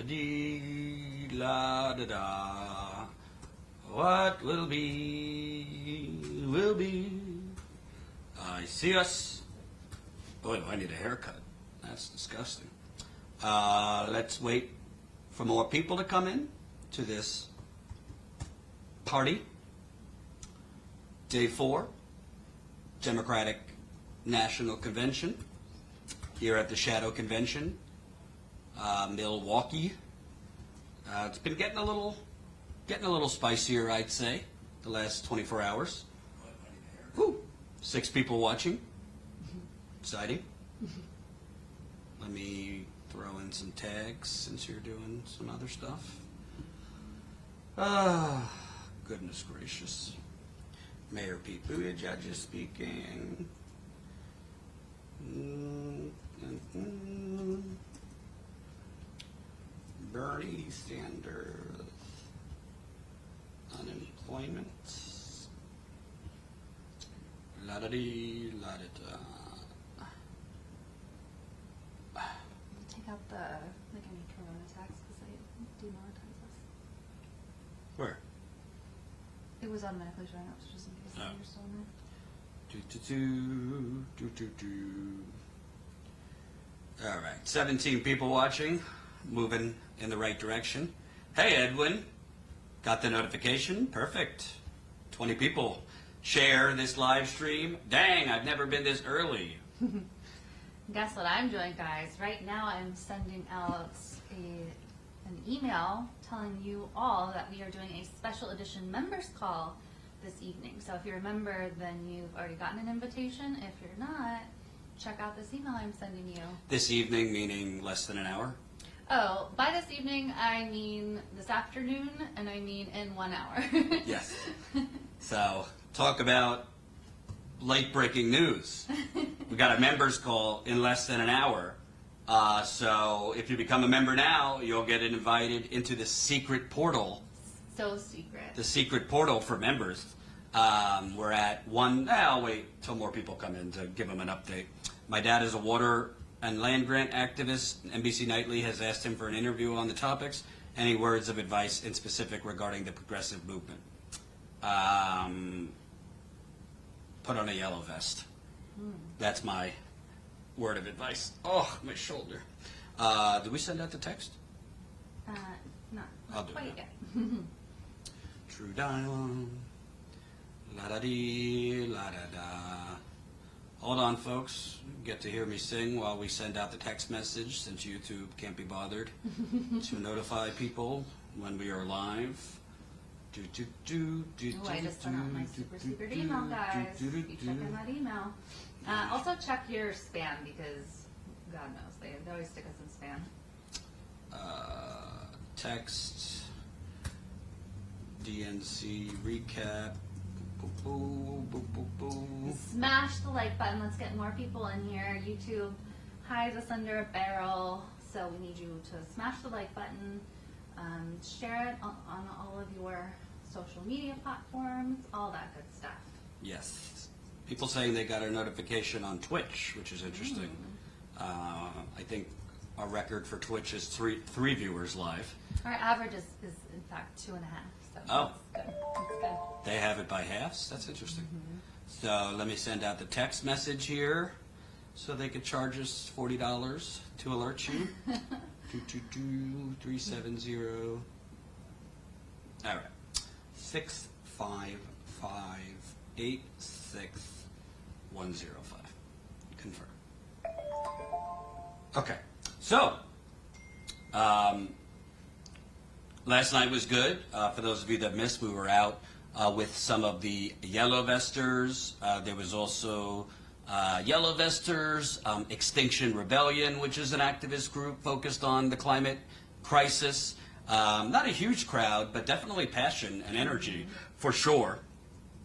dee la da da. What will be, will be. I see us. Boy, do I need a haircut. That's disgusting. Let's wait for more people to come in to this party. Day 4, Democratic National Convention here at the Shadow Convention, Milwaukee. It's been getting a little spicier, I'd say, the last 24 hours. Woo! 6 people watching. Exciting. Let me throw in some tags since you're doing some other stuff. Ah, goodness gracious. Mayor Pete Buttigieg is speaking. Bernie Sanders. Unemployment. La-da-dee, la-da-da. Take out the, like, any Corona tax because they demonetize us. Where? It was automatically showing up, so just in case you're still in there. All right, 17 people watching, moving in the right direction. Hey, Edwin, got the notification? Perfect. 20 people share this live stream. Dang, I've never been this early. Guess what I'm doing, guys? Right now I'm sending out an email telling you all that we are doing a special edition members call this evening. So if you're a member, then you've already gotten an invitation. If you're not, check out this email I'm sending you. This evening, meaning less than an hour? Oh, by this evening, I mean this afternoon, and I mean in 1 hour. Yes. So, talk about late-breaking news. We got a members call in less than an hour. So, if you become a member now, you'll get invited into the secret portal. So secret. The secret portal for members. We're at I'll wait till more people come in to give them an update. My dad is a water and land grant activist. NBC Nightly has asked him for an interview on the topics. Any words of advice in specific regarding the progressive movement? Put on a yellow vest. That's my word of advice. Oh, my shoulder. Did we send out the text? Not I'll do quite it. yet. True dialogue. La-da-dee, la-da-da. Hold on, folks. Get to hear me sing while we send out the text message, since YouTube can't be bothered to notify people when we are live. Oh, I just sent out my super secret email, guys. Be checking that email. Also check your spam because God knows they always stick us in spam. Text. DNC recap. Boop, boop, boop, boop. Smash the like button. Let's get more people in here. YouTube hides us under a barrel, so we need you to smash the like button. Share it on all of your social media platforms, all that good stuff. Yes. People saying they got our notification on Twitch, which is interesting. I think our record for Twitch is three viewers live. Our average is in fact 2.5. So Oh. that's good. That's good. They have it by halves? That's interesting. So let me send out the text message here so they could charge us $40 to alert you. 222-370. All right. 655-86-105. Confirm. Okay. So, last night was good. For those of you that missed, we were out with some of the Yellow Vesters. There was also Yellow Vesters, Extinction Rebellion, which is an activist group focused on the climate crisis. Not a huge crowd, but definitely passion and energy for sure.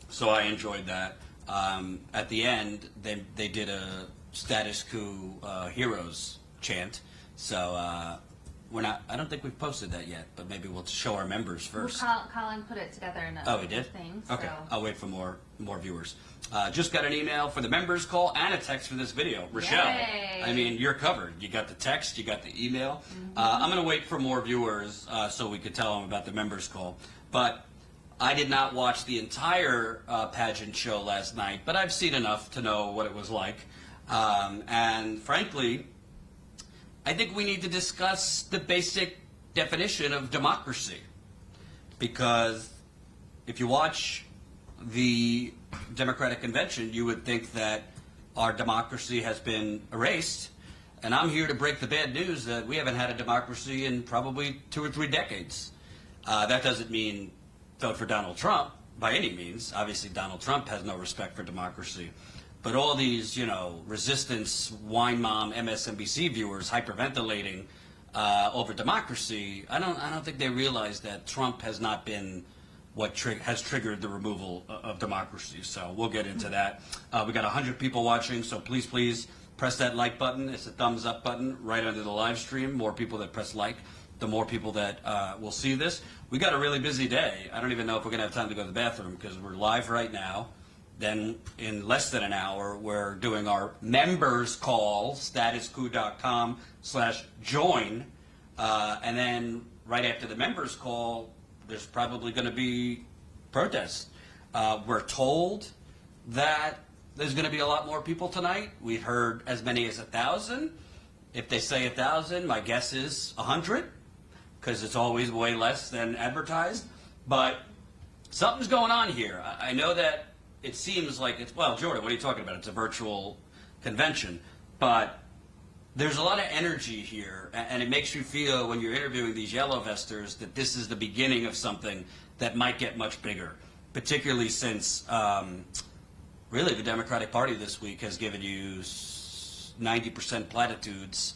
So I enjoyed that. At the end, they did a status quo heroes chant. So we're not. I don't think we've posted that yet, but maybe we'll show our members first. Well, Colin put it together in a Oh, he did? thing. Okay, So. I'll wait for more viewers. Just got an email for the members call and a text for this video. Rochelle, Yay. I mean, you're covered. You got the text, you got the email. I'm going to wait for more viewers so we could tell them about the members call. But I did not watch the entire pageant show last night, but I've seen enough to know what it was like. And frankly, I think we need to discuss the basic definition of democracy. Because if you watch the Democratic Convention, you would think that our democracy has been erased. And I'm here to break the bad news that we haven't had a democracy in probably 2 or 3 decades. That doesn't mean vote for Donald Trump by any means. Obviously, Donald Trump has no respect for democracy. But all these, resistance, wine mom, MSNBC viewers hyperventilating over democracy, I don't think they realize that Trump has not been what has triggered the removal of democracy. So we'll get into that. We got 100 people watching, so please press that like button. It's a thumbs up button right under the live stream. More people that press like, the more people that will see this. We got a really busy day. I don't even know if we're going to have time to go to the bathroom because we're live right now. Then in less than an hour, we're doing our members call, statuscoup.com/join. And then right after the members call, there's probably going to be protests. We're told that there's going to be a lot more people tonight. We've heard as many as 1,000. If they say 1,000, my guess is 100, because it's always way less than advertised. But something's going on here. I know that it seems like it's, well, Jordan, what are you talking about? It's a virtual convention. But there's a lot of energy here, and it makes you feel when you're interviewing these yellow vesters that this is the beginning of something that might get much bigger, particularly since really the Democratic Party this week has given you 90% platitudes,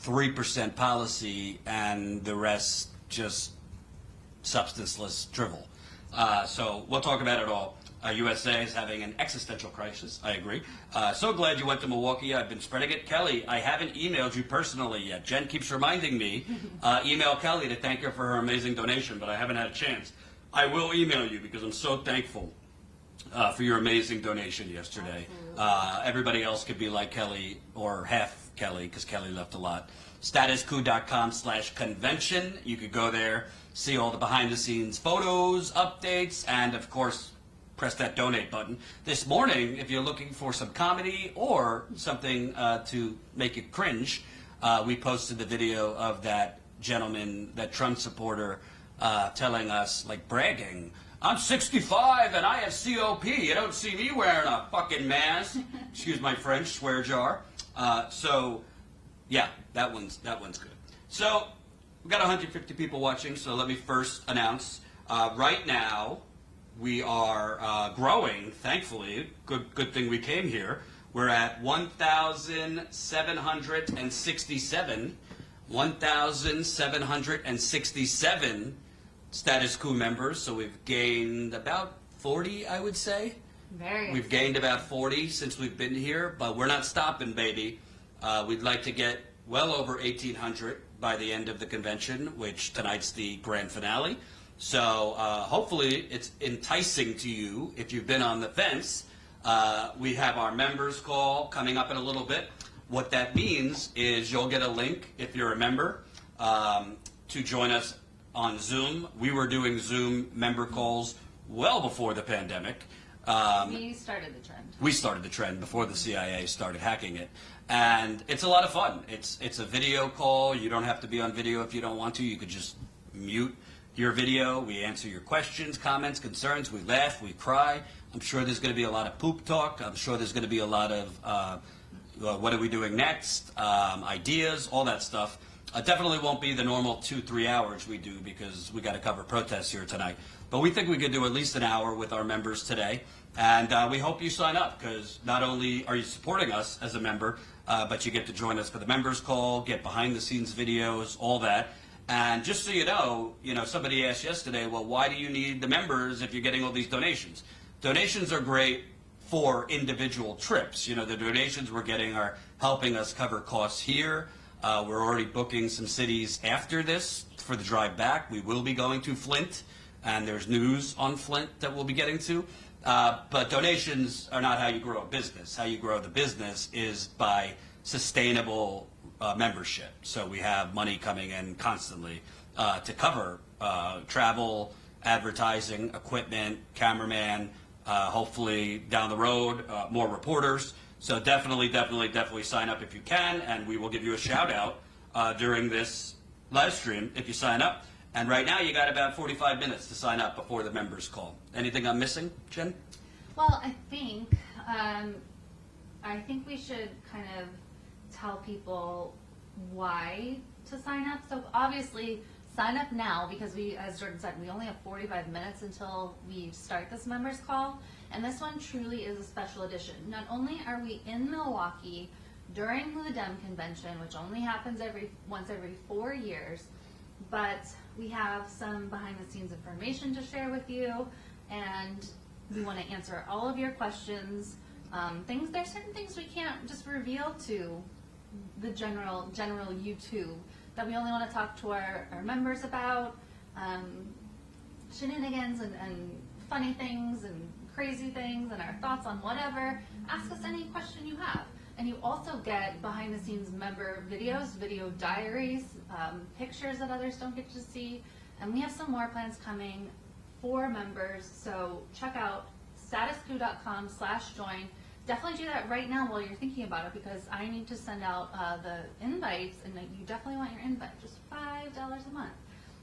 3% policy, and the rest just substanceless drivel. So we'll talk about it all. USA is having an existential crisis. I agree. So glad you went to Milwaukee. I've been spreading it. Kelly, I haven't emailed you personally yet. Jen keeps reminding me, email Kelly to thank her for her amazing donation, but I haven't had a chance. I will email you because I'm so thankful for your amazing donation yesterday. Everybody else could be like Kelly or half Kelly because Kelly left a lot. statuscoup.com/convention. You could go there, see all the behind-the-scenes photos, updates, and, of course, press that donate button. This morning, if you're looking for some comedy or something to make you cringe, we posted the video of that gentleman, that Trump supporter, telling us, like, bragging, I'm 65 and I have COP. You don't see me wearing a fucking mask. Excuse my French, swear jar. So, yeah, that one's good. So, we've got 150 people watching, so let me first announce, right now, we are growing, thankfully. Good thing we came here. We're at 1,767. 1,767 Status Coup members. So we've gained about 40, I would say. We've gained about 40 since we've been here, but we're not stopping, baby. We'd like to get well over 1,800 by the end of the convention, which tonight's the grand finale. So hopefully it's enticing to you if you've been on the fence. We have our members call coming up in a little bit. What that means is you'll get a link if you're a member to join us on Zoom. We were doing Zoom member calls well before the pandemic. We started the trend. We started the trend before the CIA started hacking it. And it's a lot of fun. It's a video call. You don't have to be on video if you don't want to. You could just mute your video. We answer your questions, comments, concerns. We laugh, we cry. I'm sure there's going to be a lot of poop talk. I'm sure there's going to be a lot of what are we doing next, ideas, all that stuff. Definitely won't be the normal 2-3 hours we do because we got to cover protests here tonight. But we think we could do at least an hour with our members today. And we hope you sign up because not only are you supporting us as a member, but you get to join us for the members call, get behind the scenes videos, all that. And just so you know, somebody asked yesterday, well, why do you need the members if you're getting all these donations? Donations are great for individual trips. The donations we're getting are helping us cover costs here. We're already booking some cities after this for the drive back. We will be going to Flint, and there's news on Flint that we'll be getting to. But donations are not how you grow a business. How you grow the business is by sustainable membership. So we have money coming in constantly to cover travel, advertising, equipment, cameraman, hopefully down the road, more reporters. So definitely sign up if you can, and we will give you a shout out during this live stream if you sign up. And right now you got about 45 minutes to sign up before the members call. Anything I'm missing, Jen? Well, I think we should kind of tell people why to sign up. So obviously, sign up now because we, as Jordan said, we only have 45 minutes until we start this members call. And this one truly is a special edition. Not only are we in Milwaukee during the Dem convention, which only happens once every 4 years, but we have some behind the scenes information to share with you, and we want to answer all of your questions. There's certain things we can't just reveal to the general YouTube that we only want to talk to our members about, shenanigans and funny things and crazy things and our thoughts on whatever. Ask us any question you have. And you also get behind the scenes member videos, video diaries, pictures that others don't get to see. And we have some more plans coming for members. So check out statusquo.com/join. Definitely do that right now while you're thinking about it, because I need to send out the invites, and you definitely want your invite, just $5 a month.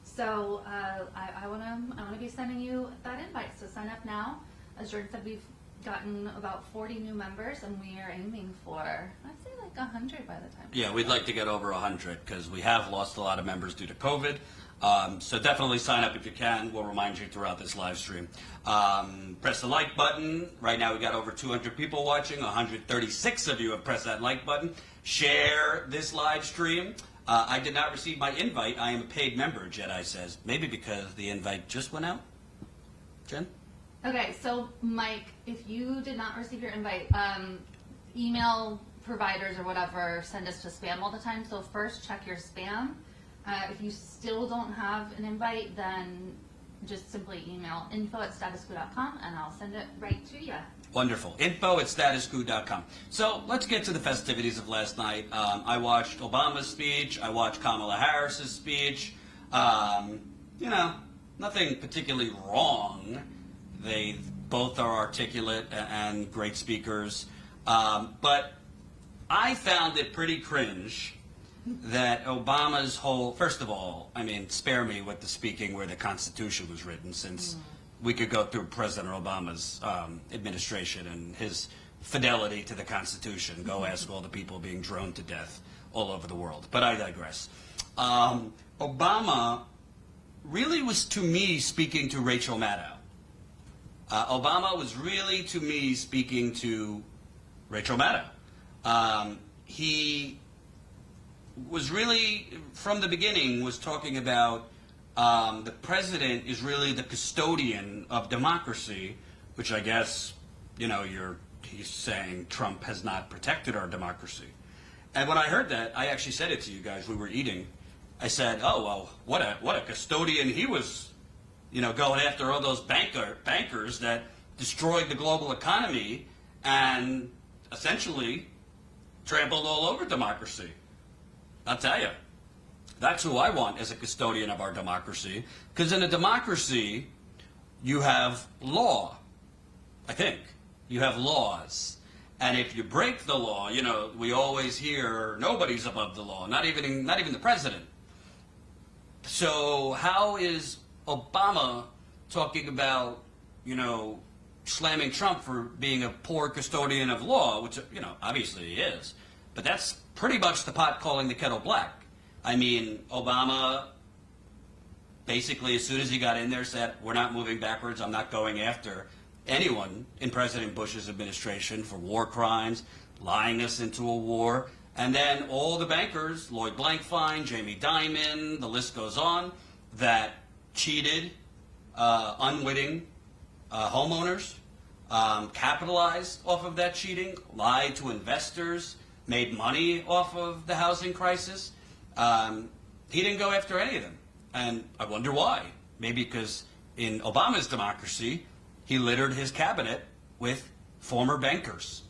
So I want to be sending you that invite. So sign up now. As Jordan said, we've gotten about 40 new members, and we are aiming for, I'd say, like 100 by the time. Yeah, we'd like to get over 100 because we have lost a lot of members due to COVID. So definitely sign up if you can. We'll remind you throughout this live stream. Press the like button. Right now we got over 200 people watching. 136 of you have pressed that like button. Share this live stream. I did not receive my invite. I am a paid member, Jedi says. Maybe because the invite just went out. Jen? Okay, so Mike, if you did not receive your invite, email providers or whatever send us to spam all the time. So first check your spam. If you still don't have an invite, then just simply email info@statusquo.com and I'll send it right to you. Wonderful. Info@statusquo.com. So let's get to the festivities of last night. I watched Obama's speech. I watched Kamala Harris's speech. Nothing particularly wrong. They both are articulate and great speakers. But I found it pretty cringe that Obama's whole, first of all, spare me with the speaking where the Constitution was written, since we could go through President Obama's administration and his fidelity to the Constitution. Go ask all the people being droned to death all over the world. But I digress. Obama really was, to me, speaking to Rachel Maddow. Obama was really, to me, speaking to Rachel Maddow. He was really, from the beginning, was talking about the president is really the custodian of democracy, which I guess, he's saying Trump has not protected our democracy. And when I heard that, I actually said it to you guys. We were eating. I said, oh, well, what a custodian he was, going after all those bankers that destroyed the global economy and essentially trampled all over democracy. I'll tell you, that's who I want as a custodian of our democracy. Because in a democracy, you have law, I think. You have laws. And if you break the law, we always hear nobody's above the law, not even the president. So how is Obama talking about, slamming Trump for being a poor custodian of law, which, obviously he is. But that's pretty much the pot calling the kettle black. Obama basically, as soon as he got in there, said, we're not moving backwards. I'm not going after anyone in President Bush's administration for war crimes, lying us into a war. And then all the bankers, Lloyd Blankfein, Jamie Dimon, the list goes on, that cheated, unwitting homeowners, capitalized off of that cheating, lied to investors, made money off of the housing crisis. He didn't go after any of them. And I wonder why. Maybe because in Obama's democracy, he littered his cabinet with former bankers.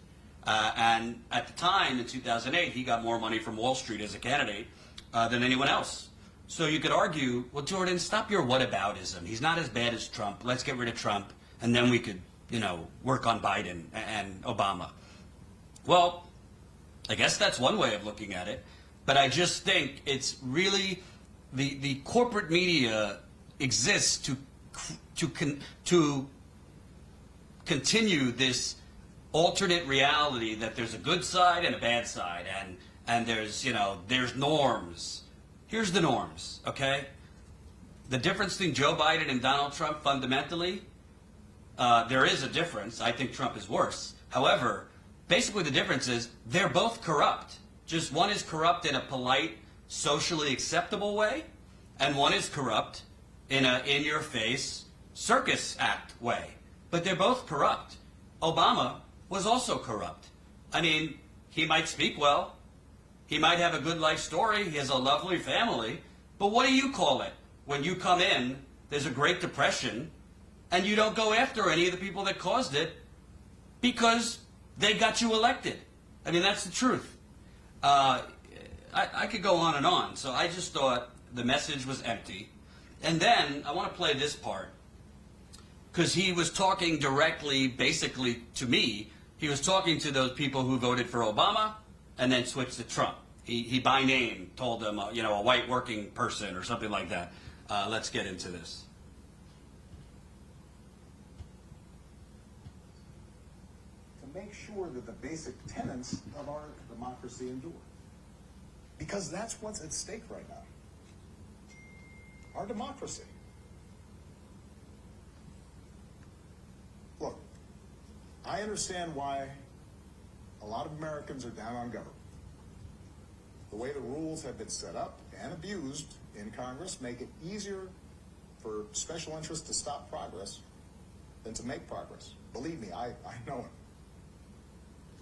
And at the time, in 2008, he got more money from Wall Street as a candidate than anyone else. So you could argue, well, Jordan, stop your whataboutism. He's not as bad as Trump. Let's get rid of Trump, and then we could, work on Biden and Obama. Well, I guess that's one way of looking at it. But I just think it's really the corporate media exists to continue this alternate reality that there's a good side and a bad side, and there's norms. Here's the norms, okay? The difference between Joe Biden and Donald Trump, fundamentally, there is a difference. I think Trump is worse. However, basically the difference is they're both corrupt. Just one is corrupt in a polite, socially acceptable way, and one is corrupt in a in-your-face circus act way. But they're both corrupt. Obama was also corrupt. I mean, he might speak well. He might have a good life story. He has a lovely family. But what do you call it? When you come in, there's a Great Depression, and you don't go after any of the people that caused it because they got you elected. I mean, that's the truth. I could go on and on. So I just thought the message was empty. And then I want to play this part because he was talking directly, basically, to me. He was talking to those people who voted for Obama and then switched to Trump. He by name told them, a white working person or something like that. Let's get into this. To make sure that the basic tenets of our democracy endure. Because that's what's at stake right now. Our democracy. Look, I understand why a lot of Americans are down on government. The way the rules have been set up and abused in Congress make it easier for special interests to stop progress than to make progress. Believe me, I know it.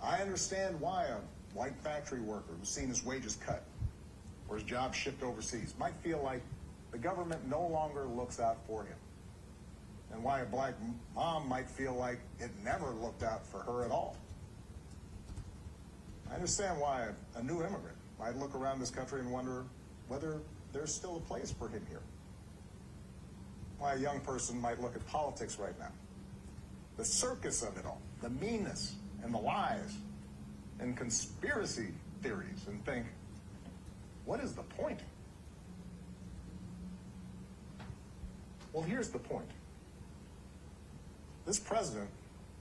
I understand why a white factory worker who's seen his wages cut or his job shipped overseas might feel like the government no longer looks out for him. And why a black mom might feel like it never looked out for her at all. I understand why a new immigrant might look around this country and wonder whether there's still a place for him here. Why a young person might look at politics right now. The circus of it all, the meanness and the lies and conspiracy theories, and think, what is the point? Well, here's the point. This president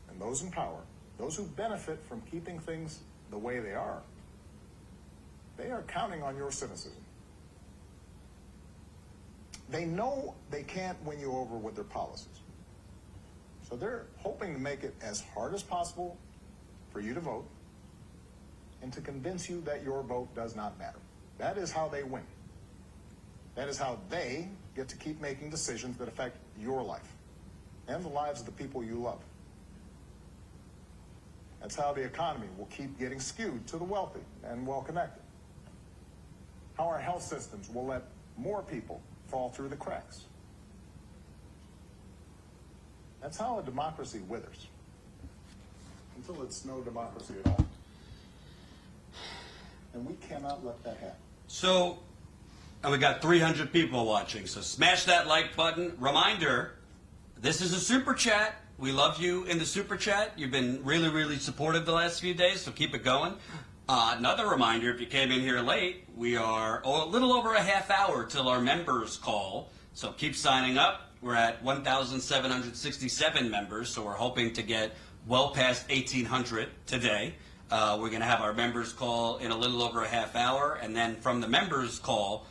and those in power, those who benefit from keeping things the way they are counting on your cynicism. They know they can't win you over with their policies. So they're hoping to make it as hard as possible for you to vote and to convince you that your vote does not matter. That is how they win. That is how they get to keep making decisions that affect your life and the lives of the people you love. That's how the economy will keep getting skewed to the wealthy and well-connected. How our health systems will let more people fall through the cracks. That's how a democracy withers. Until it's no democracy at all. And we cannot let that happen. So, and we got 300 people watching, so smash that like button. Reminder, this is a super chat. We love you in the super chat. You've been really, really supportive the last few days, so keep it going. Another reminder, if you came in here late, we are a little over a half hour till our members call, so keep signing up. We're at 1,767 members, so we're hoping to get well past 1,800 today. We're going to have our members call in a little over a half hour, and then from the members call,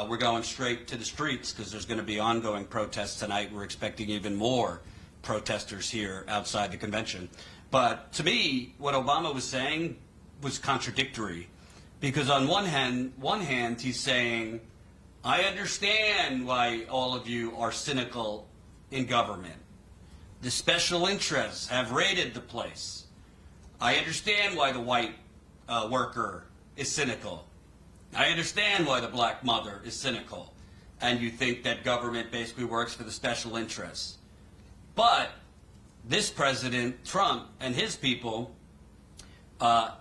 we're going straight to the streets because there's going to be ongoing protests tonight. We're expecting even more protesters here outside the convention. But to me, what Obama was saying was contradictory, because on one hand, he's saying, I understand why all of you are cynical in government. The special interests have raided the place. I understand why the white worker is cynical. I understand why the black mother is cynical, and you think that government basically works for the special interests. But this President Trump and his people,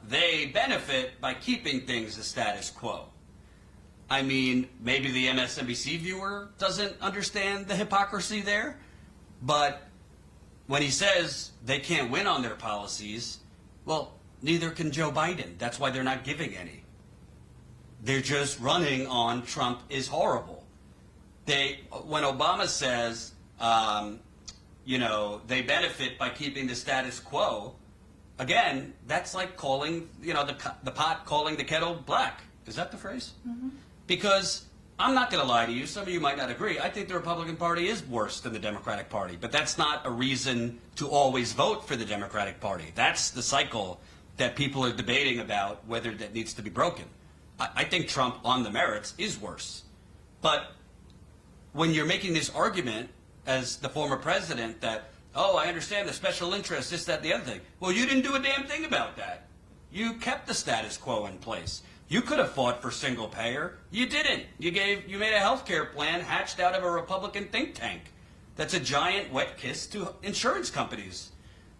they benefit by keeping things the status quo. I mean, maybe the MSNBC viewer doesn't understand the hypocrisy there, but when he says they can't win on their policies, well, neither can Joe Biden. That's why they're not giving any. They're just running on Trump is horrible. When Obama says, they benefit by keeping the status quo, again, that's like calling, the pot calling the kettle black. Is that the phrase? Mm-hmm. Because I'm not going to lie to you. Some of you might not agree. I think the Republican Party is worse than the Democratic Party. But that's not a reason to always vote for the Democratic Party. That's the cycle that people are debating about whether that needs to be broken. I think Trump on the merits is worse. But when you're making this argument as the former president that, oh, I understand the special interest, this, that, the other thing. Well, you didn't do a damn thing about that. You kept the status quo in place. You could have fought for single payer. You didn't. You made a health care plan hatched out of a Republican think tank. That's a giant wet kiss to insurance companies.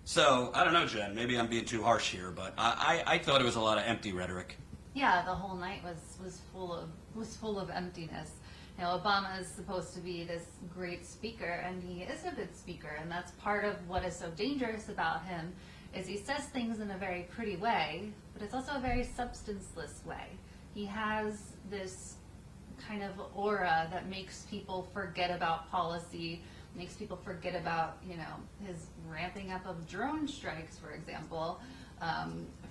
So, I don't know, Jen, maybe I'm being too harsh here, but I thought it was a lot of empty rhetoric. Yeah, the whole night was full of emptiness. Obama is supposed to be this great speaker, and he is a good speaker, and that's part of what is so dangerous about him, is he says things in a very pretty way, but it's also a very substanceless way. He has this kind of aura that makes people forget about policy, makes people forget about, his ramping up of drone strikes, for example,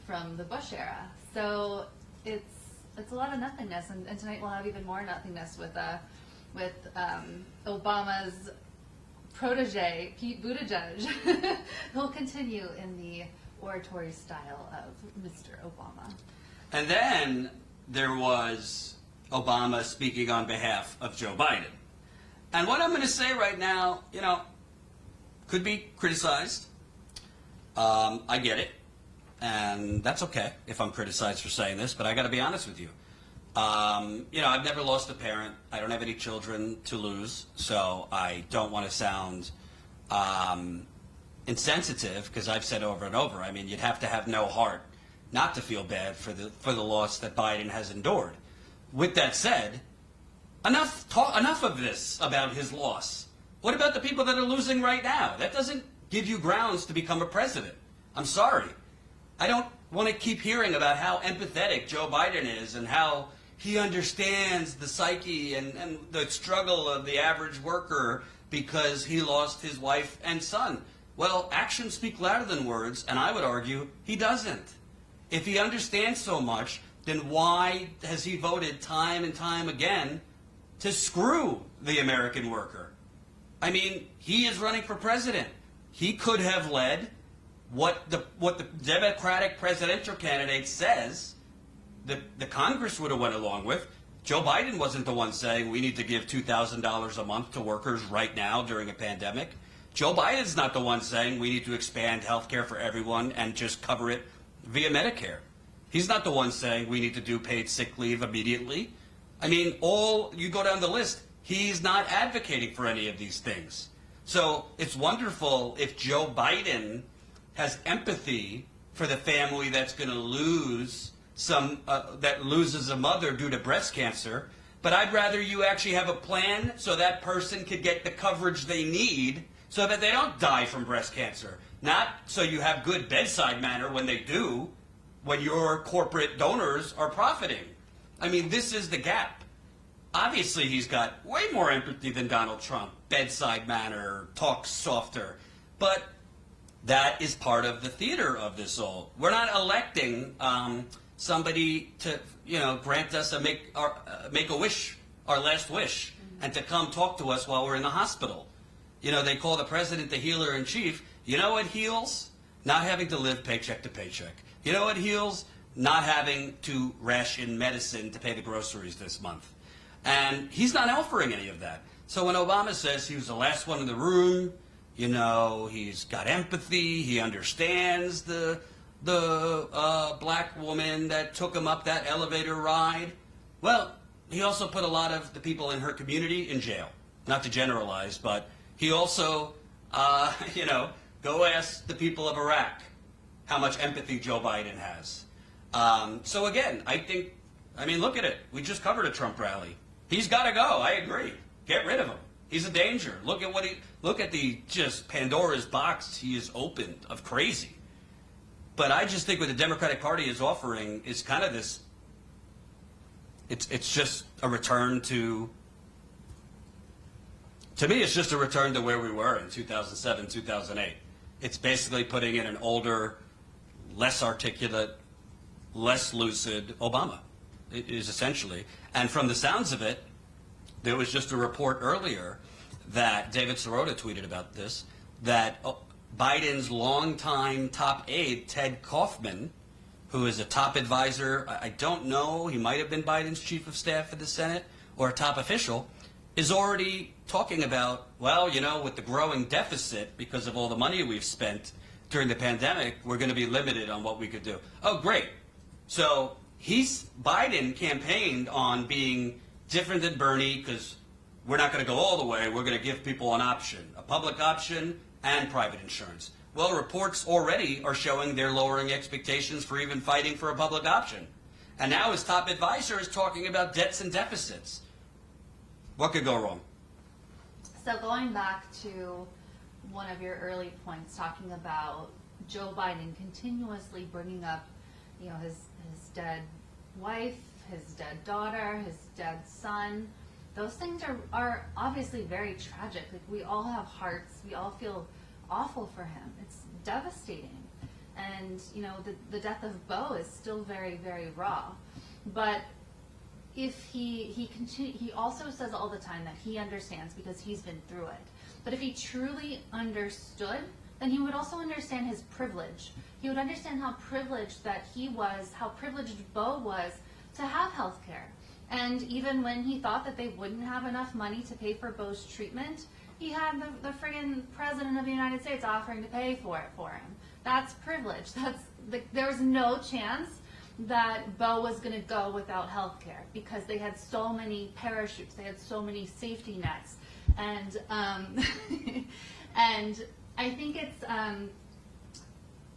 from the Bush era. So it's a lot of nothingness, and tonight we'll have even more nothingness with Obama's protege, Pete Buttigieg. He'll continue in the oratory style of Mr. Obama. And then there was Obama speaking on behalf of Joe Biden. And what I'm going to say right now, could be criticized. I get it. And that's okay if I'm criticized for saying this, but I got to be honest with you. I've never lost a parent. I don't have any children to lose, so I don't want to sound insensitive, because I've said over and over, I mean, you'd have to have no heart not to feel bad for the loss that Biden has endured. With that said, enough of this about his loss. What about the people that are losing right now? That doesn't give you grounds to become a president. I'm sorry. I don't want to keep hearing about how empathetic Joe Biden is and how he understands the psyche and the struggle of the average worker because he lost his wife and son. Well, actions speak louder than words, and I would argue he doesn't. If he understands so much, then why has he voted time and time again to screw the American worker? I mean, he is running for president. He could have led what the Democratic presidential candidate says the Congress would have went along with. Joe Biden wasn't the one saying we need to give $2,000 a month to workers right now during a pandemic. Joe Biden's not the one saying we need to expand health care for everyone and just cover it via Medicare. He's not the one saying we need to do paid sick leave immediately. I mean, you go down the list, he's not advocating for any of these things. So it's wonderful if Joe Biden has empathy for the family that's going to lose that loses a mother due to breast cancer. But I'd rather you actually have a plan so that person could get the coverage they need so that they don't die from breast cancer. Not so you have good bedside manner when they do, when your corporate donors are profiting. I mean, this is the gap. Obviously, he's got way more empathy than Donald Trump. Bedside manner, talks softer. But that is part of the theater of this all. We're not electing somebody to, grant us make a wish, our last wish, and to come talk to us while we're in the hospital. They call the president the healer in chief. You know what heals? Not having to live paycheck to paycheck. You know what heals? Not having to ration medicine to pay the groceries this month. And he's not offering any of that. So when Obama says he was the last one in the room, he's got empathy, he understands the the black woman that took him up that elevator ride? Well, he also put a lot of the people in her community in jail. Not to generalize, but he also, go ask the people of Iraq how much empathy Joe Biden has. So again, look at it. We just covered a Trump rally. He's got to go. I agree. Get rid of him. He's a danger. Look at the just Pandora's box he has opened of crazy. But I just think what the Democratic Party is offering is kind of this. It's just a return to. To me, it's just a return to where we were in 2007, 2008. It's basically putting in an older, less articulate, less lucid Obama. It is essentially. And from the sounds of it, there was just a report earlier that David Sirota tweeted about this, that Biden's longtime top aide, Ted Kaufman, who is a top advisor, I don't know, he might have been Biden's chief of staff for the Senate or a top official, is already talking about, with the growing deficit because of all the money we've spent during the pandemic, we're going to be limited on what we could do. Oh, great. So Biden campaigned on being different than Bernie because we're not going to go all the way. We're going to give people an option, a public option and private insurance. Well, reports already are showing they're lowering expectations for even fighting for a public option. And now his top advisor is talking about debts and deficits. What could go wrong? So going back to one of your early points, talking about Joe Biden continuously bringing up, his dead wife, his dead daughter, his dead son. Those things are obviously very tragic. Like, we all have hearts. We all feel awful for him. It's devastating. And, the death of Beau is still very, very raw. But if he also says all the time that he understands because he's been through it. But if he truly understood, then he would also understand his privilege. He would understand how privileged that he was, how privileged Beau was to have health care. And even when he thought that they wouldn't have enough money to pay for Beau's treatment, he had the friggin' president of the United States offering to pay for it for him. That's privilege. There was no chance that Beau was going to go without health care because they had so many parachutes, they had so many safety nets. And and I think it's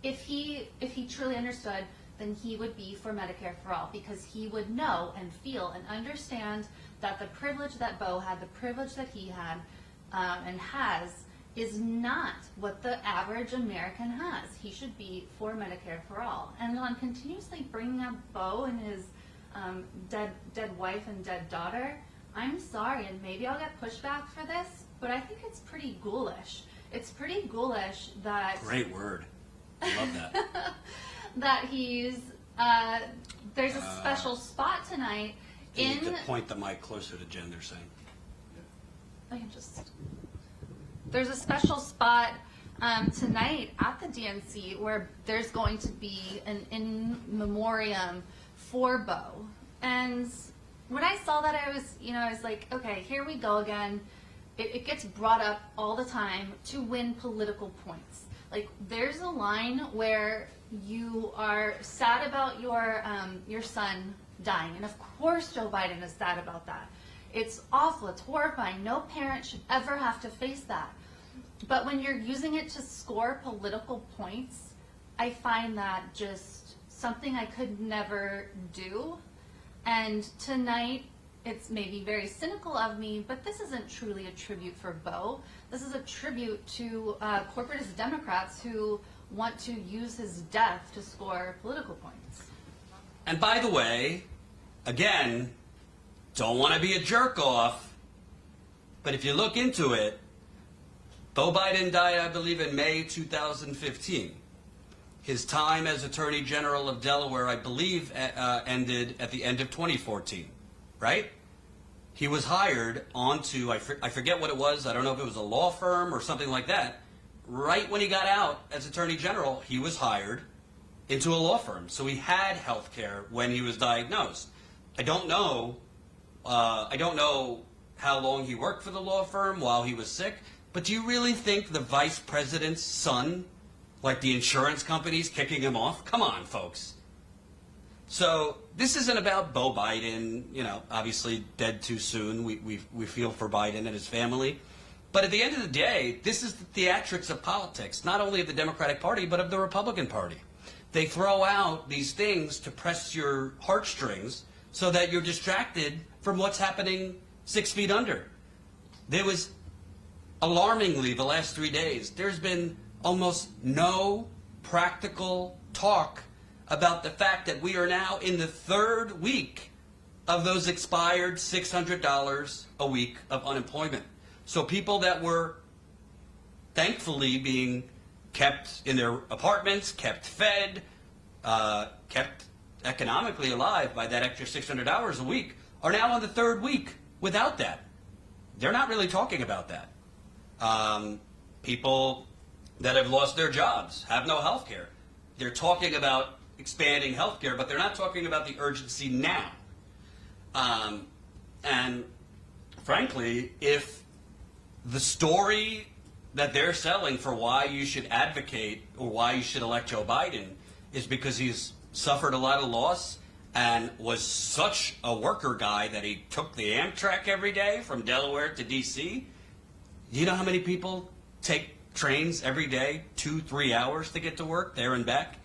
if he truly understood, then he would be for Medicare for all, because he would know and feel and understand that the privilege that Beau had, the privilege that he had and has, is not what the average American has. He should be for Medicare for all. And on continuously bringing up Beau and his dead wife and dead daughter, I'm sorry, and maybe I'll get pushback for this, but I think it's pretty ghoulish. It's pretty ghoulish that... Great word. I love that. that he's... there's a special spot tonight You need to point the mic closer to Jen, they're saying. There's a special spot tonight at the DNC where there's going to be an in memoriam for Beau. And when I saw that, I was like, okay, here we go again. It gets brought up all the time to win political points. Like, there's a line where you are sad about your son dying, and of course Joe Biden is sad about that. It's awful. It's horrifying. No parent should ever have to face that. But when you're using it to score political points, I find that just something I could never do. And tonight, it's maybe very cynical of me, but this isn't truly a tribute for Beau. This is a tribute to corporatist Democrats who want to use his death to score political points. And by the way, again, don't want to be a jerk off, but if you look into it, Beau Biden died, I believe, in May 2015. His time as Attorney General of Delaware, I believe, ended at the end of 2014, right? He was hired onto, I forget what it was, I don't know if it was a law firm or something like that. Right when he got out as Attorney General, he was hired into a law firm. So he had health care when he was diagnosed. I don't know how long he worked for the law firm while he was sick, but do you really think the vice president's son Like the insurance companies kicking him off? Come on, folks. So this isn't about Beau Biden, obviously dead too soon. We feel for Biden and his family. But at the end of the day, this is the theatrics of politics, not only of the Democratic Party, but of the Republican Party. They throw out these things to press your heartstrings so that you're distracted from what's happening 6 feet under. There was, alarmingly, the last 3 days, there's been almost no practical talk about the fact that we are now in the 3rd week of those expired $600 a week of unemployment. So people that were thankfully being kept in their apartments, kept fed, kept economically alive by that extra $600 a week are now on the 3rd week without that. They're not really talking about that. People that have lost their jobs have no health care. They're talking about expanding health care, but they're not talking about the urgency now. And frankly, if the story that they're selling for why you should advocate or why you should elect Joe Biden is because he's suffered a lot of loss and was such a worker guy that he took the Amtrak every day from Delaware to D.C. Do you know how many people take trains every day, 2-3 hours to get to work there and back?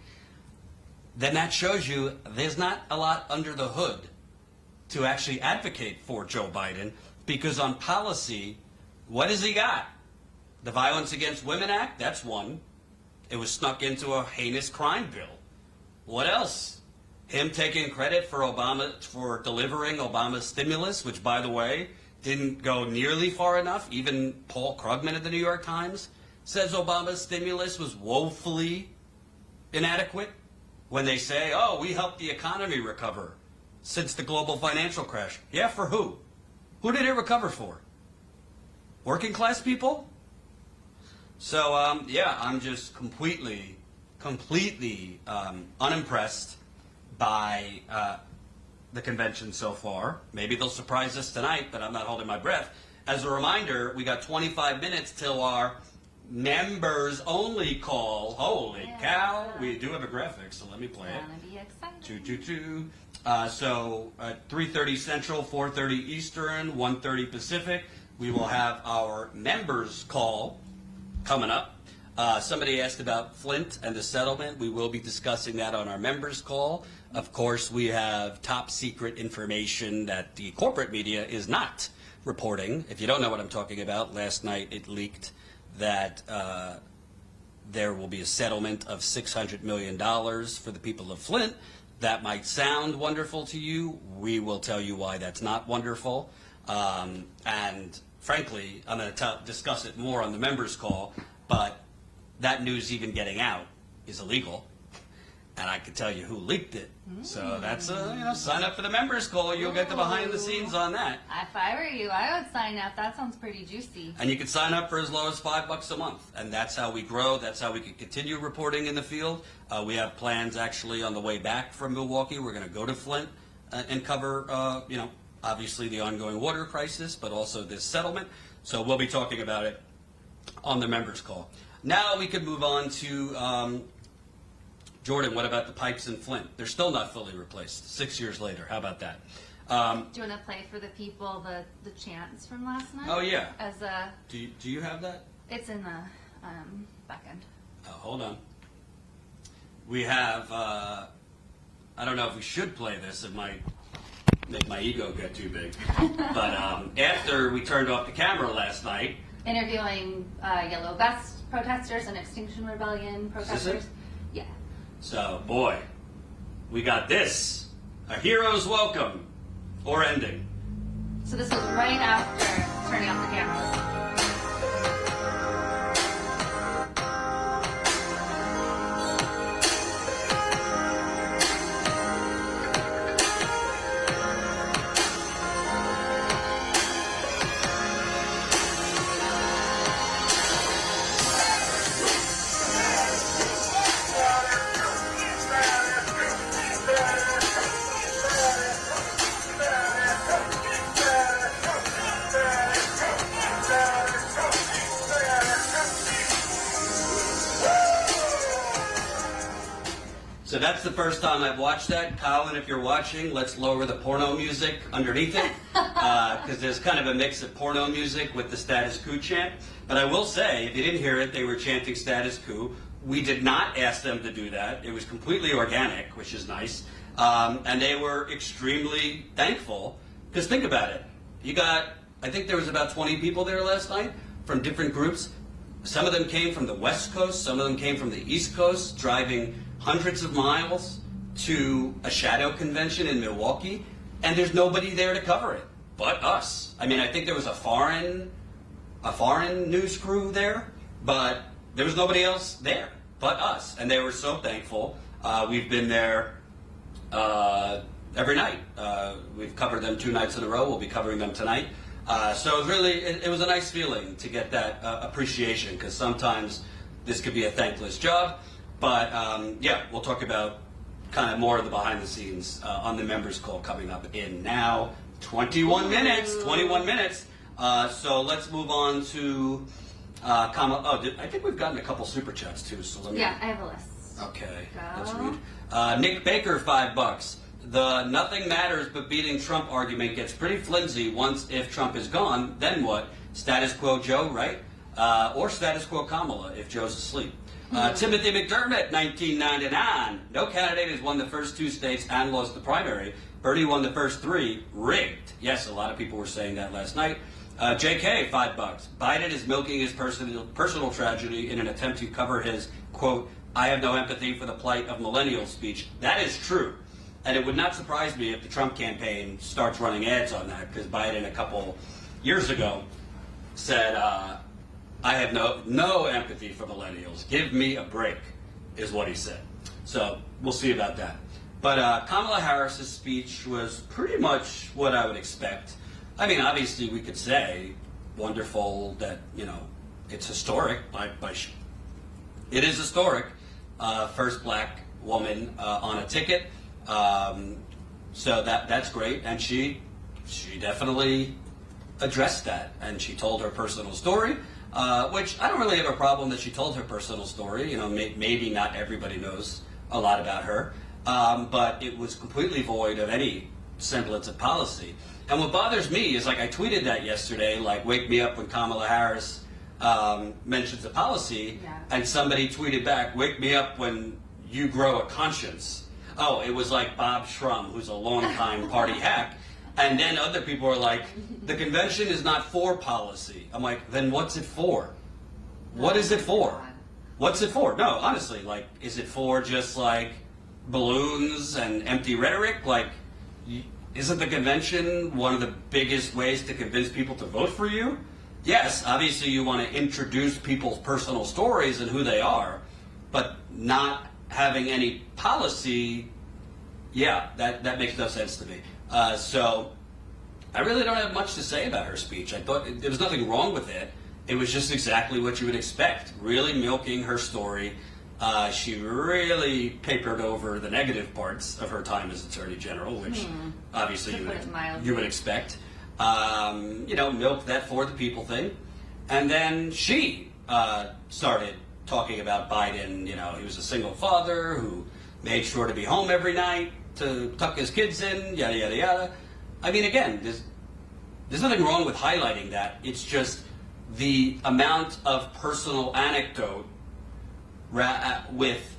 Then that shows you there's not a lot under the hood to actually advocate for Joe Biden, because on policy, what has he got? The Violence Against Women Act, that's one. It was snuck into a heinous crime bill. What else? Him taking credit for delivering Obama's stimulus, which, by the way, didn't go nearly far enough. Even Paul Krugman of the New York Times says Obama's stimulus was woefully inadequate when they say, oh, we helped the economy recover since the global financial crash. Yeah, for who? Who did it recover for? Working class people? So, I'm just completely unimpressed by the convention so far. Maybe they'll surprise us tonight, but I'm not holding my breath. As a reminder, we got 25 minutes till our members only call. Holy cow. We do have a graphic, so let me play it. Gonna be exciting. 222. So at 3:30 Central, 4:30 Eastern, 1:30 Pacific, we will have our members call coming up. Somebody asked about Flint and the settlement. We will be discussing that on our members call. Of course, we have top secret information that the corporate media is not reporting. If you don't know what I'm talking about, last night it leaked that there will be a settlement of $600 million for the people of Flint. That might sound wonderful to you. We will tell you why that's not wonderful. And frankly, I'm going to discuss it more on the members call, but that news even getting out is illegal. And I can tell you who leaked it. So that's sign up for the members call. You'll get the behind the scenes on that. If I were you, I would sign up. That sounds pretty juicy. And you can sign up for as low as $5 a month. And that's how we grow. That's how we can continue reporting in the field. We have plans actually on the way back from Milwaukee. We're going to go to Flint and cover, obviously the ongoing water crisis, but also this settlement. So we'll be talking about it on the members call. Now we can move on to Jordan. What about the pipes in Flint? They're still not fully replaced 6 years later. How about that? Do you want to play for the people the chants from last night? Oh, yeah. As a, Do you have that? it's in the back end. Oh, hold on. We have, I don't know if we should play this. It might make my ego get too big. But after we turned off the camera last night. Interviewing Yellow Vest protesters and Extinction Rebellion protesters. Is this it? Yeah. So, boy, we got this. A hero's welcome. Or ending. So this was right after turning off the cameras. So that's the first time I've watched that. Colin, if you're watching, let's lower the porno music underneath it, because there's kind of a mix of porno music with the status quo chant. But I will say, if you didn't hear it, they were chanting status quo. We did not ask them to do that. It was completely organic, which is nice. And they were extremely thankful, because think about it. You got, I think there was about 20 people there last night from different groups. Some of them came from the West Coast, some of them came from the East Coast, driving hundreds of miles to a shadow convention in Milwaukee, and there's nobody there to cover it but us. I mean, I think there was a foreign news crew there, but there was nobody else there but us, and they were so thankful. We've been there every night. We've covered them 2 nights in a row. We'll be covering them tonight. So it was a nice feeling to get that appreciation, because sometimes this could be a thankless job. But yeah, we'll talk about kind of more of the behind the scenes on the members call coming up in now 21 minutes. 21 minutes. So let's move on to Kamala. Oh, I think we've gotten a couple super chats too. So let me. Yeah, I have a list. Okay, Go. let's read. Nick Baker, $5. The nothing matters but beating Trump argument gets pretty flimsy once if Trump is gone, then what? Status quo Joe, right? Or status quo Kamala if Joe's asleep. Timothy McDermott, 1999. No candidate has won the first 2 states and lost the primary. Bernie won the first 3. Rigged. Yes, a lot of people were saying that last night. JK, $5. Biden is milking his personal tragedy in an attempt to cover his, quote, I have no empathy for the plight of millennials speech. That is true. And it would not surprise me if the Trump campaign starts running ads on that, because Biden a couple years ago said, I have no empathy for millennials. Give me a break, is what he said. So we'll see about that. But Kamala Harris's speech was pretty much what I would expect. I mean, obviously we could say wonderful that, it's historic. It is historic. First black woman on a ticket. So that's great. And she definitely addressed that. And she told her personal story, which I don't really have a problem that she told her personal story. Maybe not everybody knows a lot about her. But it was completely void of any semblance of policy. And what bothers me is, I tweeted that yesterday, wake me up when Kamala Harris mentions a policy, and somebody tweeted back, wake me up when you grow a conscience. Oh, it was like Bob Shrum, who's a longtime party hack. And then other people are like, the convention is not for policy. I'm like, then what's it for? What is it for? What's it for? No, honestly, is it for just balloons and empty rhetoric? Isn't the convention one of the biggest ways to convince people to vote for you? Yes, obviously you want to introduce people's personal stories and who they are, but not having any policy, that makes no sense to me. So I really don't have much to say about her speech. I thought there was nothing wrong with it. It was just exactly what you would expect, really milking her story. She really papered over the negative parts of her time as Attorney General, which obviously you would expect. Milk that for the people thing. And then she started talking about Biden. He was a single father who made sure to be home every night to tuck his kids in, yada, yada, yada. I mean, again, there's nothing wrong with highlighting that. It's just the amount of personal anecdote with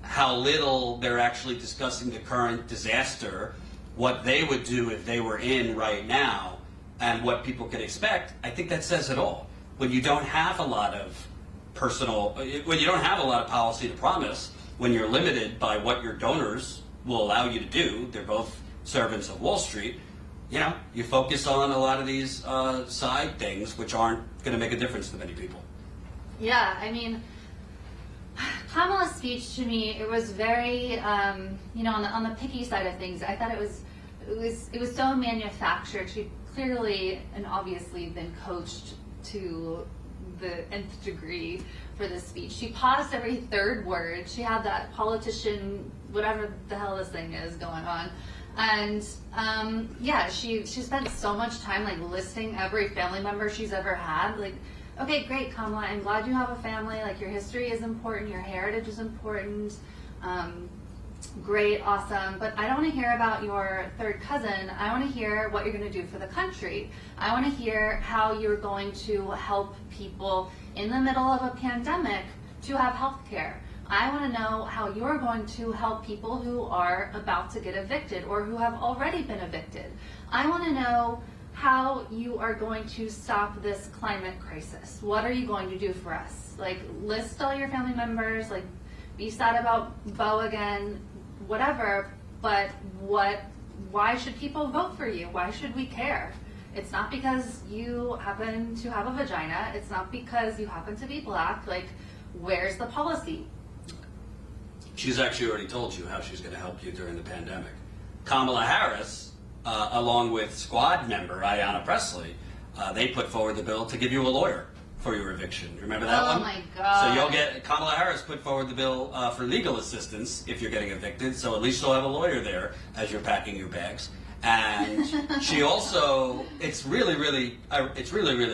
how little they're actually discussing the current disaster, what they would do if they were in right now, and what people could expect. I think that says it all. When you don't have a lot of policy to promise, when you're limited by what your donors will allow you to do, they're both servants of Wall Street, you focus on a lot of these side things which aren't going to make a difference to many people. Yeah, I mean, Kamala's speech to me, it was very, on the picky side of things. I thought it was so manufactured. She clearly and obviously been coached to the nth degree for this speech. She paused every third word. She had that politician, whatever the hell this thing is going on. And she spent so much time listing every family member she's ever had. Okay, great, Kamala, I'm glad you have a family. Your history is important, your heritage is important. Great, awesome, but I don't want to hear about your third cousin. I want to hear what you're going to do for the country. I want to hear how you're going to help people in the middle of a pandemic to have health care. I want to know how you're going to help people who are about to get evicted or who have already been evicted. I want to know how you are going to stop this climate crisis. What are you going to do for us? Like, list all your family members, like, be sad about Bo again, whatever, but why should people vote for you? Why should we care? It's not because you happen to have a vagina. It's not because you happen to be black. Like, where's the policy? She's actually already told you how she's going to help you during the pandemic. Kamala Harris, along with squad member Ayanna Pressley, they put forward the bill to give you a lawyer for your eviction. Remember that one? Oh my God. So you'll get, Kamala Harris put forward the bill for legal assistance if you're getting evicted, so at least you'll have a lawyer there as you're packing your bags. And she also, it's really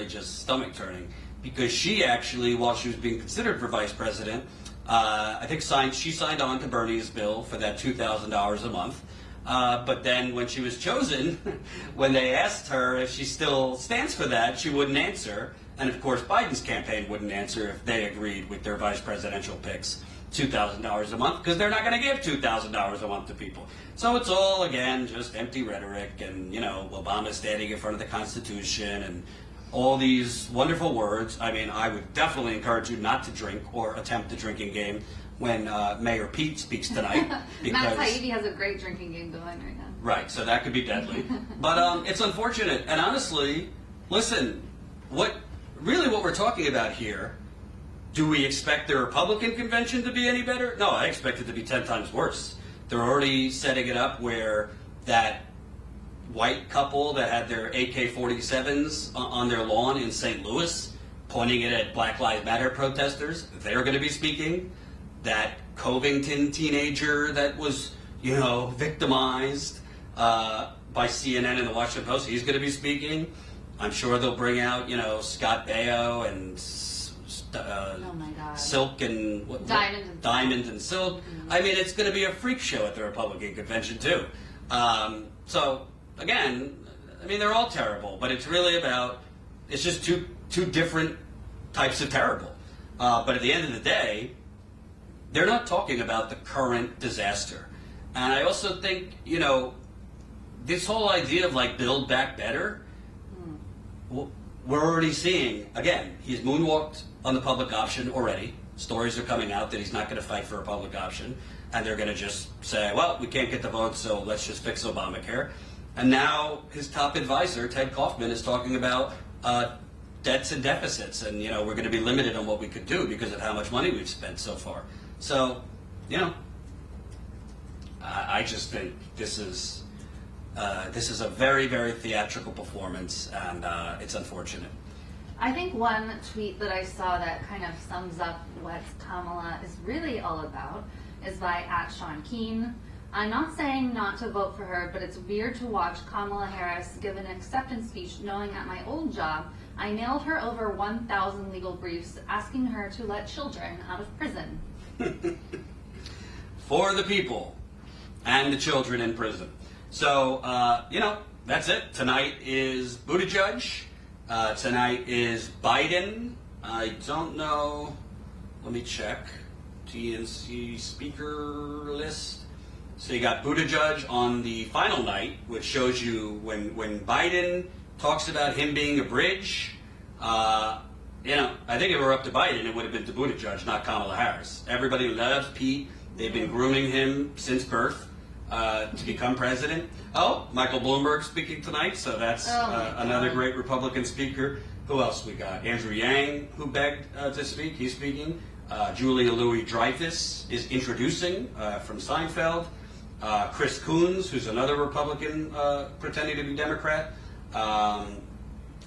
just stomach turning, because she actually, while she was being considered for vice president, I think she signed on to Bernie's bill for that $2,000 a month. But then when she was chosen, when they asked her if she still stands for that, she wouldn't answer. And of course, Biden's campaign wouldn't answer if they agreed with their vice presidential picks, $2,000 a month, because they're not going to give $2,000 a month to people. So it's all, again, just empty rhetoric, and, you know, Obama standing in front of the Constitution and all these wonderful words. I mean, I would definitely encourage you not to drink or attempt a drinking game when Mayor Pete speaks tonight. Matt Taibbi has a great drinking game going right now. Right, so that could be deadly. But it's unfortunate. And honestly, listen, what we're talking about here, do we expect the Republican convention to be any better? No, I expect it to be 10 times worse. They're already setting it up where that white couple that had their AK-47s on their lawn in St. Louis, pointing it at Black Lives Matter protesters, they're going to be speaking. That Covington teenager that was, victimized by CNN and the Washington Post, he's going to be speaking. I'm sure they'll bring out, Scott Baio and oh my God. Silk and Diamond and Silk. Mm-hmm. I mean, it's going to be a freak show at the Republican convention too. So again, I mean, they're all terrible, but it's really about, it's just two different types of terrible. But at the end of the day, they're not talking about the current disaster. And I also think, this whole idea of like build back better, we're already seeing, again, he's moonwalked on the public option already. Stories are coming out that he's not going to fight for a public option. And they're going to just say, well, we can't get the votes, so let's just fix Obamacare. And now his top advisor, Ted Kaufman, is talking about debts and deficits. And, we're going to be limited on what we could do because of how much money we've spent so far. So, I just think this is a very, very theatrical performance, and it's unfortunate. I think one tweet that I saw that kind of sums up what Kamala is really all about is by @SeanKeen. I'm not saying not to vote for her, but it's weird to watch Kamala Harris give an acceptance speech knowing at my old job I mailed her over 1,000 legal briefs asking her to let children out of prison. For the people and the children in prison. So, that's it. Tonight is Buttigieg. Tonight is Biden. I don't know. Let me check. DNC speaker list. So you got Buttigieg on the final night, which shows you when Biden talks about him being a bridge. I think if it were up to Biden, it would have been to Buttigieg, not Kamala Harris. Everybody loves Pete. They've been grooming him since birth to become president. Oh, Michael Bloomberg speaking tonight, so that's another great Republican speaker. Who else we got? Andrew Yang, who begged to speak. He's speaking. Julia Louis-Dreyfus is introducing from Seinfeld. Chris Coons, who's another Republican pretending to be Democrat.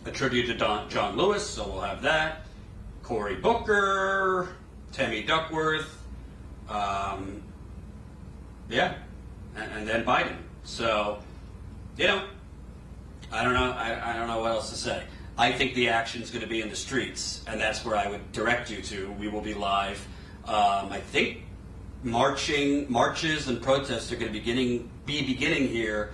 A tribute to John Lewis, so we'll have that. Cory Booker, Tammy Duckworth, and then Biden. So, I don't know. I don't know what else to say. I think the action's going to be in the streets, and that's where I would direct you to. We will be live. I think marches and protests are going to be beginning here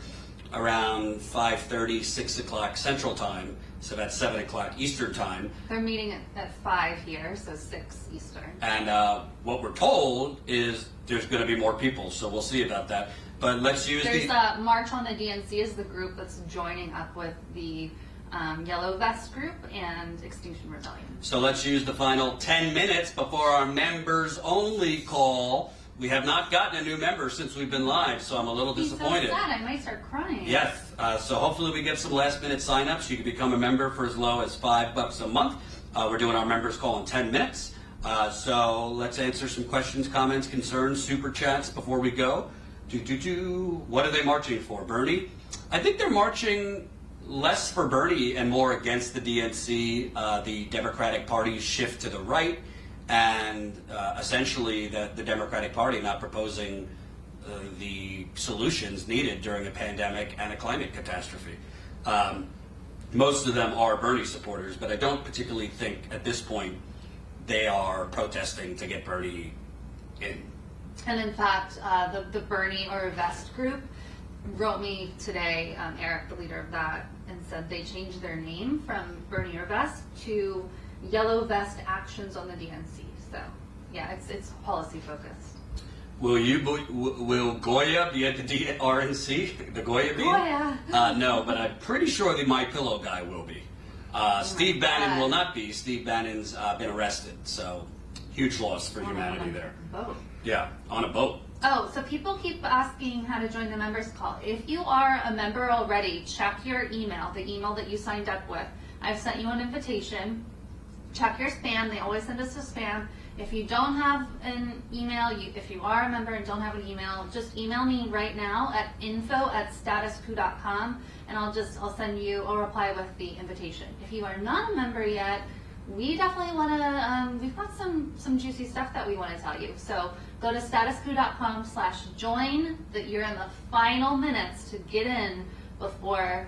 around 5:30, 6 o'clock Central Time. So that's 7 o'clock Eastern Time. They're meeting at 5 here, so 6 Eastern. And what we're told is there's going to be more people, so we'll see about that. But let's use There's a March on the DNC is the group that's joining up with the Yellow Vest group and Extinction Rebellion. So let's use the final 10 minutes before our members only call. We have not gotten a new member since we've been live, so I'm a little disappointed. So sad, I might start crying. Yes, so hopefully we get some last minute sign-ups. You can become a member for as low as $5 a month. We're doing our members call in 10 minutes. So let's answer some questions, comments, concerns, super chats before we go. What are they marching for? Bernie? I think they're marching less for Bernie and more against the DNC, the Democratic Party's shift to the right, and essentially the Democratic Party not proposing the solutions needed during a pandemic and a climate catastrophe. Most of them are Bernie supporters, but I don't particularly think at this point they are protesting to get Bernie in. And in fact, the Bernie or Vest group wrote me today, Eric, the leader of that, and said they changed their name from Bernie or Vest to Yellow Vest Actions on the DNC. So, yeah, it's policy focused. Will Goya be at the RNC? The Goya be? Goya. No, but I'm pretty sure the MyPillow guy will be. Steve Bannon will not be. Steve Bannon's been arrested, so huge loss for humanity there. Boat. Yeah, on a boat. Oh, so people keep asking how to join the members call. If you are a member already, check your email, the email that you signed up with. I've sent you an invitation. Check your spam. They always send us to spam. If you don't have an email, if you are a member and don't have an email, just email me right now at info@statuscoup.com, and I'll send you a reply with the invitation. If you are not a member yet, we definitely want to, we've got some juicy stuff that we want to tell you. So go to statuscoup.com/join, that you're in the final minutes to get in before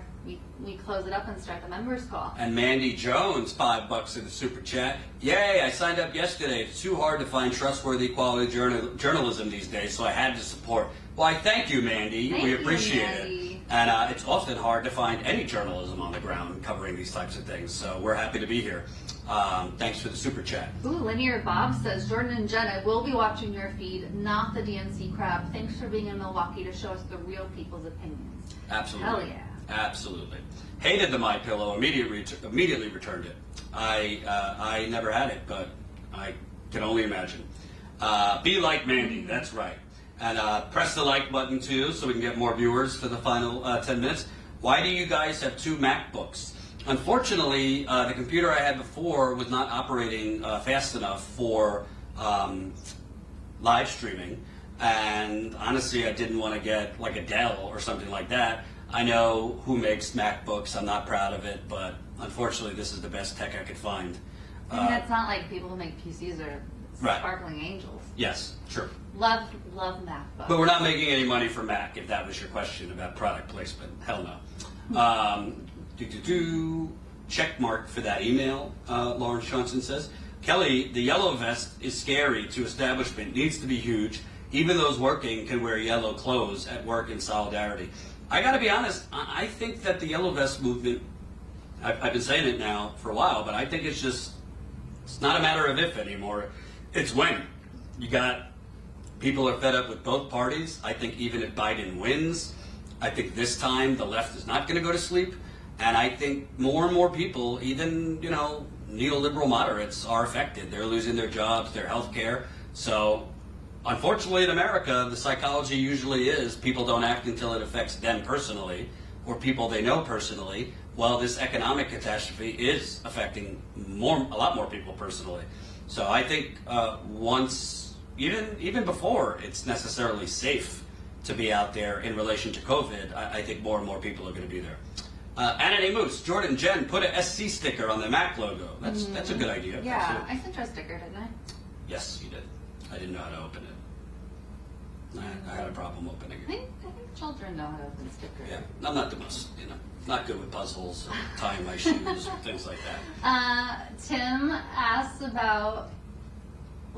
we close it up and start the members call. And Mandy Jones, $5 in the super chat. Yay, I signed up yesterday. It's too hard to find trustworthy quality journalism these days, so I had to support. Why, thank you, Mandy. We appreciate it. And it's often hard to find any journalism on the ground covering these types of things, so we're happy to be here. Thanks for the super chat. Ooh, Linear Bob says, Jordan and Jenn, I will be watching your feed, not the DNC crowd. Thanks for being in Milwaukee to show us the real people's opinions. Absolutely. Hell yeah. Absolutely. Hated the MyPillow, immediately returned it. I never had it, but I can only imagine. Be like Mandy, that's right. And press the like button too so we can get more viewers for the final 10 minutes. Why do you guys have 2 MacBooks? Unfortunately, the computer I had before was not operating fast enough for live streaming. And honestly, I didn't want to get like a Dell or something like that. I know who makes MacBooks. I'm not proud of it, but unfortunately, this is the best tech I could find. I mean, it's not like people who make PCs are Right. sparkling angels. Yes, true. Love MacBooks. But we're not making any money from Mac, if that was your question about product placement. Hell no. Check mark for that email, Lawrence Johnson says. Kelly, the yellow vest is scary to establishment, needs to be huge. Even those working can wear yellow clothes at work in solidarity. I gotta be honest, I think that the yellow vest movement, I've been saying it now for a while, but I think it's not a matter of if anymore, it's when. You got, people are fed up with both parties. I think even if Biden wins, I think this time the left is not gonna go to sleep. And I think more and more people, even, neoliberal moderates are affected. They're losing their jobs, their health care. So, unfortunately in America, the psychology usually is people don't act until it affects them personally, or people they know personally. Well, this economic catastrophe is affecting a lot more people personally. So I think even before it's necessarily safe to be out there in relation to COVID, I think more and more people are going to be there. Anna Moose, Jordan, Jenn, put a SC sticker on the Mac logo. That's a good idea. Yeah, Absolutely. I sent you a sticker, didn't I? Yes, you did. I didn't know how to open it. I had a problem opening I it. think children know how to open stickers. Yeah, I'm not the most, not good with puzzles or tying my shoes or things like that. Tim asks about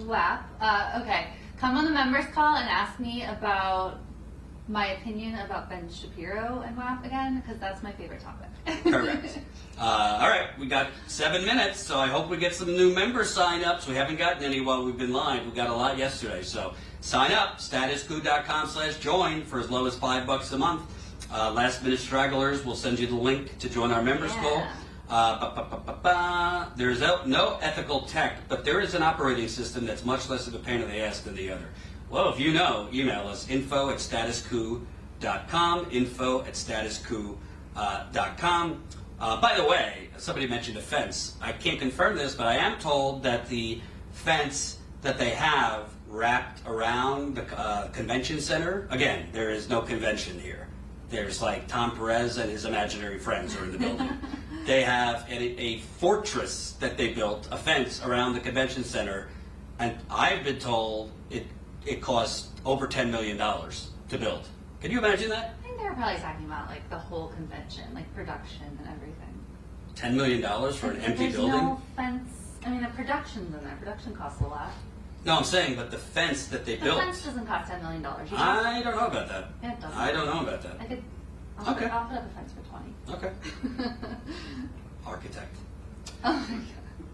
WAP. Okay, come on the members call and ask me about my opinion about Ben Shapiro and WAP again, because that's my favorite topic. Correct. All right, we got 7 minutes, so I hope we get some new member sign-ups. We haven't gotten any while we've been live. We got a lot yesterday, so sign up, statuscoup.com/join for as low as $5 a month. Last-minute stragglers, we'll send you the link to join our members call. There's no ethical tech, but there is an operating system that's much less of a pain in the ass than the other. Well, if you know, email us, info@statuscoup.com, info@statuscoup.com. By the way, somebody mentioned a fence. I can't confirm this, but I am told that the fence that they have wrapped around the convention center, again, there is no convention here. There's like Tom Perez and his imaginary friends are in the building. They have a fortress that they built, a fence around the convention center, and I've been told it cost over $10 million to build. Can you imagine that? I think they were probably talking about like the whole convention, like production and everything. $10 million for an empty There's building? no fence. I mean, the production's in there. Production costs a lot. No, I'm saying, but the fence that they The built. fence doesn't cost $10 million. I don't know about that. It doesn't. I don't know about that. I'll Okay. put up a fence for 20. Okay. Architect. Oh my god.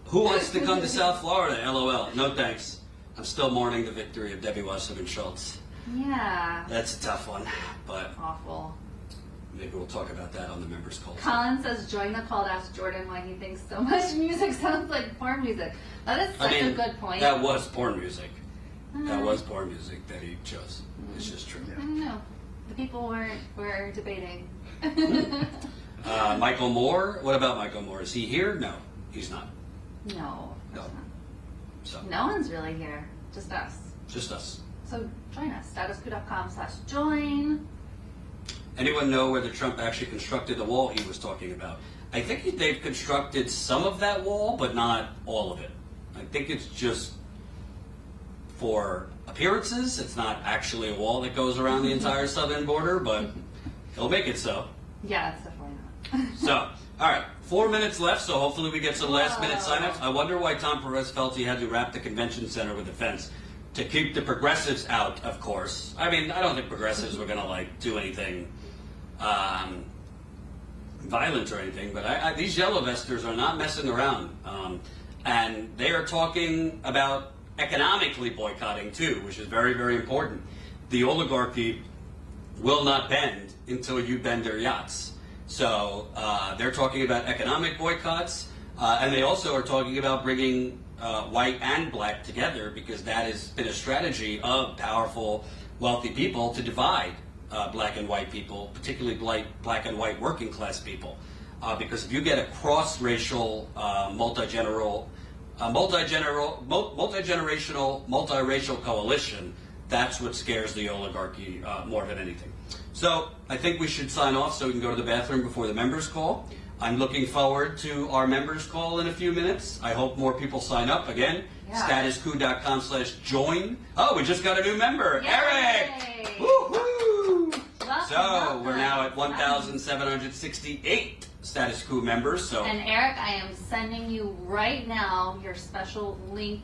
Who wants to come to South Florida? LOL. No thanks. I'm still mourning the victory of Debbie Wasserman Schultz. Yeah. That's a tough one, but Awful. maybe we'll talk about that on the members' call. Colin says, join the call to ask Jordan why he thinks so much music sounds like porn music. That is such a good point. That was porn music. That was porn music that he chose. It's just true. I don't know. The people were debating. Michael Moore. What about Michael Moore? Is he here? No, he's not. No, of course So not. No one's really here. Just us. just us. So join us. statuscoup.com/join. Anyone know whether Trump actually constructed the wall he was talking about? I think they've constructed some of that wall, but not all of it. I think it's just for appearances. It's not actually a wall that goes around the entire southern border, but he'll make it so. Yeah, it's definitely not. So, all right, 4 minutes left, so hopefully we get some last-minute Whoa. signups. I wonder why Tom Perez felt he had to wrap the convention center with a fence. To keep the progressives out, of course. I mean, I don't think progressives were going to, like, do anything violent or anything, but these yellow vesters are not messing around. And they are talking about economically boycotting, too, which is very, very important. The oligarchy will not bend until you bend their yachts. So they're talking about economic boycotts, and they also are talking about bringing white and black together, because that has been a strategy of powerful, wealthy people to divide black and white people, particularly black and white working class people. Because if you get a cross-racial, multi-generational, multiracial coalition, that's what scares the oligarchy more than anything. So I think we should sign off so we can go to the bathroom before the members call. I'm looking forward to our members call in a few minutes. I hope more people sign up. Again, statuscoup.com/join. Oh, we just got a new member, Yay! Eric! Woohoo! So Welcome. we're now at 1,768 Status Coup members. So And Eric, I am sending you right now your special link.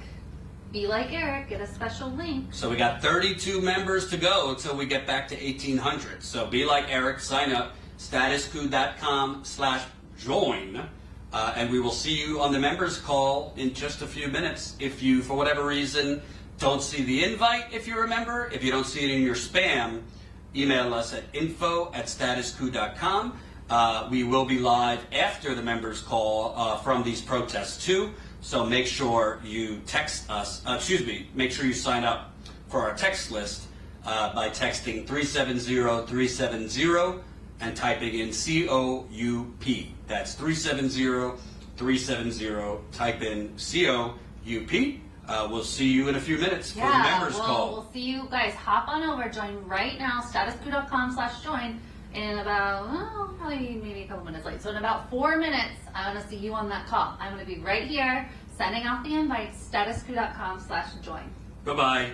Be like Eric, get a special link. So we got 32 members to go until we get back to 1,800. So be like Eric, sign up, statuscoup.com/join, and we will see you on the members call in just a few minutes. If you, for whatever reason, don't see the invite, if you're a member, if you don't see it in your spam, email us at info@statuscoup.com. We will be live after the members call from these protests too. So make sure you text us, make sure you sign up for our text list by texting 370-370 and typing in COUP. That's 370-370, type in COUP. We'll see you in a few minutes for the members call. We'll see you guys. Hop on over, join right now, statuscoup.com/join. In about, probably maybe a couple minutes late. So in about 4 minutes, I want to see you on that call. I'm going to be right here, sending out the invite, statuscoup.com/join. Bye-bye.